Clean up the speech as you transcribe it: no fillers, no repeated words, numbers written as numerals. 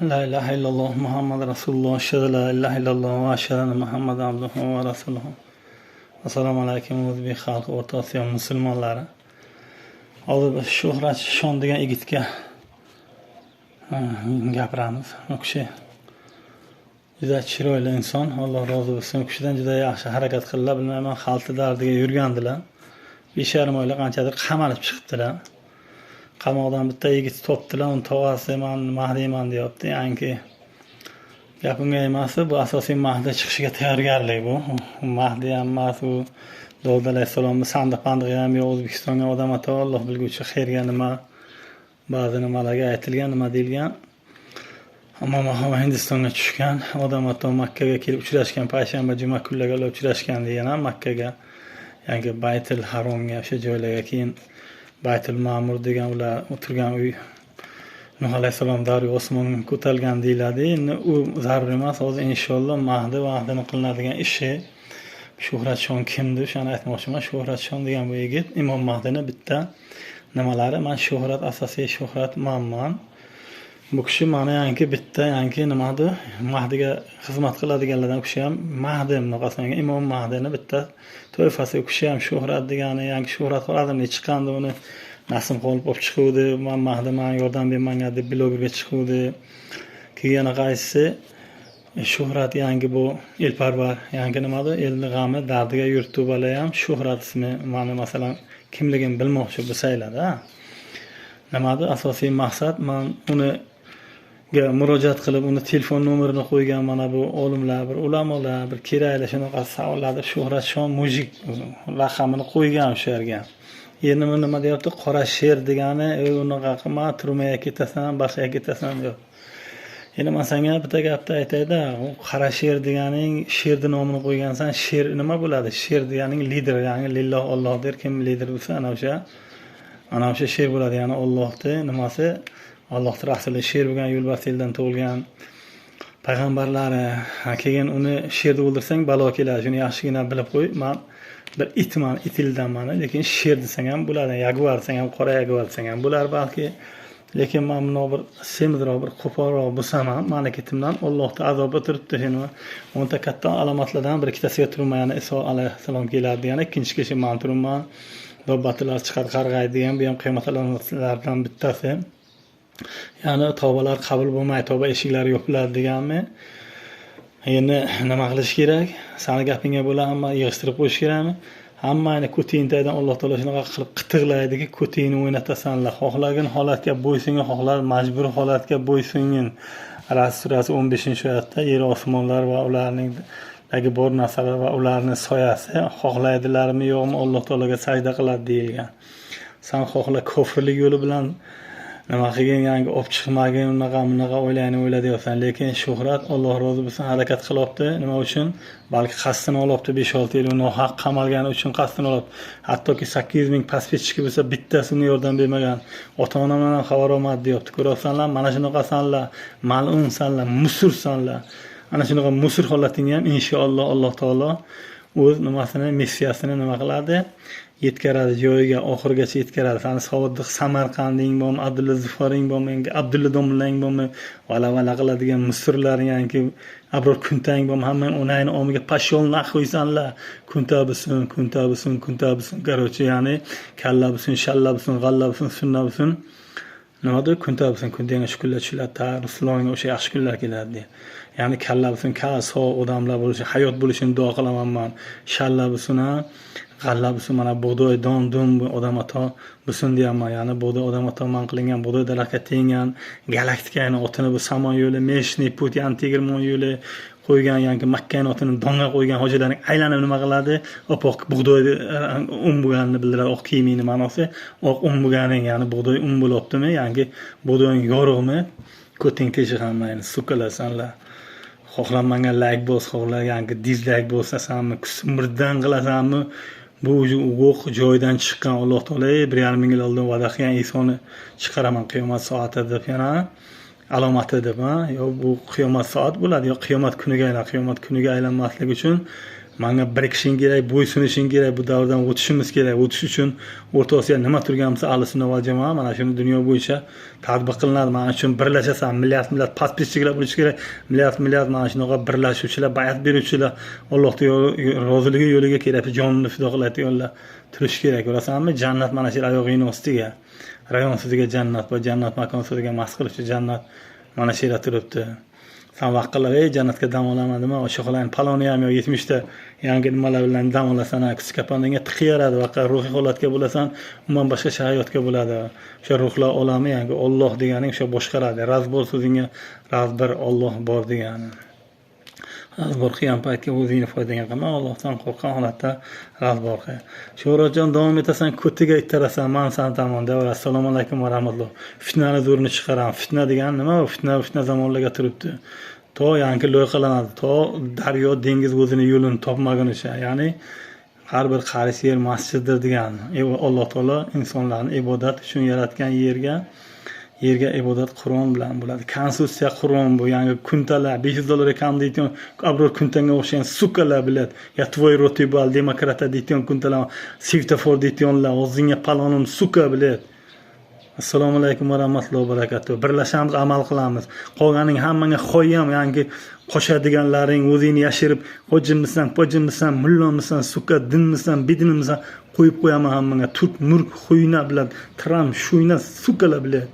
La ilahe illalloh Muhammad Rasululloh. Aşhadu la ilahe illalloh va aşhadu anna Muhammad abduhu va rasuluhu. Assalomu alaykum o'zbek xalqi, O'rta Osiyo musulmonlari. Hozir biz Shuhrat Shon degan yigitga gapiramiz. U kishi juda chiroyli inson, Alloh rozi bo'lsin. U kishidan juda yaxshi harakat qildilar. Bilmayman, xalqi dardiga yurgandilar. 5,5 oylik qanchadir qamalib chiqibdilar. Qamoqdan bitta yigit topdilar, uni tog'asi men Mahdiyman deyapti. Ya'ni gapimga emas, bu asosiy Mahdi chiqishiga tayyorgarlik bu. Mahdi ham emas, u Davud alayhissalomni sandiq-pandiq ham yo'q. O'zbekistonga odam ato Alloh bilguvchi xayrga nima ba'zi nimalarga aytilgan, nima deyilgan. Ammo Mahdi Hindistonga tushgan, odam ato Makkaga kelib uchrashgan, payshanba, juma kunlarga uchrashgan degan ham Makkaga, ya'ni Baytul Haromga, o'sha joylarga, keyin Baytul Ma'mur degan ular o'tirgan uy Nuh alayhissalom davri Osmonga ko'tarilgan deyiladi. Endi u zarur emas. Hozir inshaalloh Mahdining qilinadigan ishi Shuhrat Shon kimdi? O'shani aytmoqchiman. Shuhrat Shon degan bu yigit Imom Mahdining bitta nimalari. Men Shuhrat, asosiy Shuhrat manman. Bu kishi mana bitta nimadir? Mahdiga xizmat qiladiganlardan u kishi ham Mahdi bunaqasiga Imom Mahdining bitta to'yfasi. U kishi ham Shuhrat degani, Shuhrat xorazmga chiqqanda uni Nasim qolib olib chiquvdi. Men Mahdi menga yordam bermanga deb blogerga chiquvdi. Keyin yana qaysi Shuhrat bu elparvar, nimadir? Elni g'ami dardiga yurtdi bola ham Shuhrat ismi. Meni masalan kimligini bilmoqchi bo'lsanglar-da. Nimadir? Asosiy maqsad men uni murojaat qilib, uni telefon nomerini qo'ygan mana bu olimlar, bir ulamolar, bir kerakli shunaqa savollarni Shuhrat Shon mujik raqamini qo'ygan o'sha yerga. Endi nima deyapti? Qora sher degani, unaqa qilma, turmaya ketasan, boshqa ketasan deb. Endi men senga bitta gapni aytayda, u qora sher deganing sherning nomini qo'ygansan, sher nima bo'ladi? Sher deganing lider, lilloh Alloh der, kim lider bo'lsa ana o'sha sher bo'ladi, Allohning nimasi? Allohning rasuli sher bo'lgan, yo'lbars yildan tug'ilgan payg'ambarlari. Keyin uni sherni o'ldirsang balo keladi. Shuni yaxshigina bilib qo'y. Men bir itman, itildanman, lekin sher desang ham bo'ladi, yaguar desang ham, qora yaguar desang ham bo'lar balki. Lekin men buni bir semizroq, bir qo'polroq bo'lsam ham, manikitimdan Allohning azobi turibdi. Shuni 10 ta katta alomatlardan bir ikkitasiga turmayani Iso alayhissalom keladi degan, ikkinchi kishi men turibman. Dobbatlar chiqar qarg'aydi degan, bu ham qiyomat alomatlaridan bittasi. Tavbalar qabul bo'lmay, tavba eshiklari yopiladi deganmi? Endi nima qilish kerak? Seni gapingga bo'la hamma yig'ishtirib qo'yish kerakmi? Hammani ko'tingdan Alloh taolo shunaqa qilib qitiqlaydiki, ko'tingni o'ynatasanlar. Xohlagan holatga bo'ysungin, xohlar majbur holatga bo'ysungin. Ras surasi 15-oyatda yer osmonlar va ularning bor narsalar va ularning soyasi xohlaydilarmi yo'qmi Alloh taologa sajda qiladi deyilgan. Sen xohla kofirlik yo'li bilan nima qilgan, olib chiqmagin, unaqa o'yla deyapsan. Lekin Shuhrat Alloh rozi bo'lsin harakat qilyapti. Nima uchun? Balki qasdini olibdi, 5-6 yil nohaq qamalgani uchun qasdini olibdi. Hattoki 8 ming pasportchiki bo'lsa bittasini yordam bermagan. Ota-onamdan ham xabar olmadi deyapti. Ko'rsanlar, mana shunaqasanlar, mal'unsanlar, musursanlar. Ana shunaqa musur holatingni ham inshaalloh Alloh taolo o'z nimasini, missiyasini nima qiladi? Yetkazadi joyiga, oxirigacha yetkazadi. Sani Sodiq Samarqanding bo'lmi, Abdulla Zufaring bo'lmi, Abdulla Domlang bo'lmi, vala qiladigan musurlaring, Abror Kuntang bo'lmi, hamma onayni omiga pashyo'lni qo'ysanlar. Kuntabisun. Qarochi, kalla bo'lsin, shalla bo'lsin, g'alla bo'lsin, sunna bo'lsin. Nimadir? Kuntabisun, kuntaga shukrlar tushiladi, Rasulullohga o'sha yaxshi kunlar keladi deya. Kalla bo'lsin, sog' odamlar bo'lishi, hayot bo'lishini duo qilaman men. Shalla bo'lsin, g'alla bo'lsin, mana bug'doy dum odam ato bo'lsin deyapman. Bug'doy odam ato man qilingan bug'doy daraxtga tengan galaktikani otini bu samon yo'li, Meshniy put, tegirmon yo'li qo'ygan, Makkani otini donga qo'ygan hojilarning aylanib nima qiladi? Opoq bug'doyni bo'lganini bildiradi. Oq kiyimning ma'nosi oq bo'lganing, bug'doy bo'lyaptimi? Bug'doying yorug'mi? Ko'ting teshib hammani suqalasanlar. Xohlamangan like bos, xohlagan dislike bo'lsasanmi, kusmirdan qilasanmi? Bu o'q joydan chiqqan Alloh taolo 1,5 ming yil oldin va'da qilgan Isoni chiqaraman qiyomat soati deb, alomati deb, yo bu qiyomat soat bo'ladi, yo qiyomat kuniga aylanmaslik uchun Manga birikishing kerak, bo'ysunishing kerak, bu davrdan o'tishimiz kerak. O'tish uchun O'rta Osiyo nima turgan bo'lsa, ahli sunna va jamoa mana shuni dunyo bo'yicha tatbiq qilinadi. Mana uchun birlashasan, millat pastbeshchilar bo'lishi kerak. Millat mana shunaqa birlashuvchilar, bayat beruvchilar, Allohning roziligi yo'liga kerakli jonini fido qiladiganlar turish kerak. Bilasanmi? Jannat mana shu oyog'ining ostiga. Rayon ustiga jannat va jannat makon ustiga mas qiluvchi jannat mana shu yerda turibdi. Sen vaqtlar jannatga dam olaman dema, o'sha xo'lang paloni ham 70 ta yangi nimalar bilan dam olasan, kichik kapandanga tiqiyaradi, vaqa ruhiy holatga bo'lasan, umuman boshqa hayotga bo'ladi. O'sha ruhlar olami yangi Alloh deganing o'sha boshqaradi. Razbor so'zingga razbir Alloh bor degani. Razbor qilgan paytga o'zingni foydaga qilma, Allohdan qo'rqgan holatda razbor qil. Sho'rojon davom etasan, ko'tiga ittarasan, man san tomonda. Assalomu alaykum va rahmatulloh. Fitnani zo'rini chiqaram. Fitna degan nima? Fitna zamonlarga turibdi. To yangi loyihalanadi, to daryo dengiz o'zini yo'lini topmagunicha, ya'ni har bir qarich yer masjiddir degan. Alloh taolo insonlarni ibodat uchun yaratgan yerga ibodat Qur'on bilan bo'ladi. Konstitutsiya Qur'on bu, yangi kuntalar $500 kam deydigan, abror kuntanga o'xshagan sukalar biladi. Ya tvoy rotibal demokrata deydigan kuntalar, svetofor deydiganlar, o'zingga palonim suka biladi. Assalomu alaykum va rahmatullohi va barakatuh. Birlashamiz, amal qilamiz. Qolganing hammanga xo'yam, yangi qo'shadiganlaring o'zingni yashirib, hojimmisan, mullamisan, suka dinmisan, bidinmisan qo'yib qo'yaman hammanga. Turk murk xuyna bilan, tram shuyna sukalar bilan.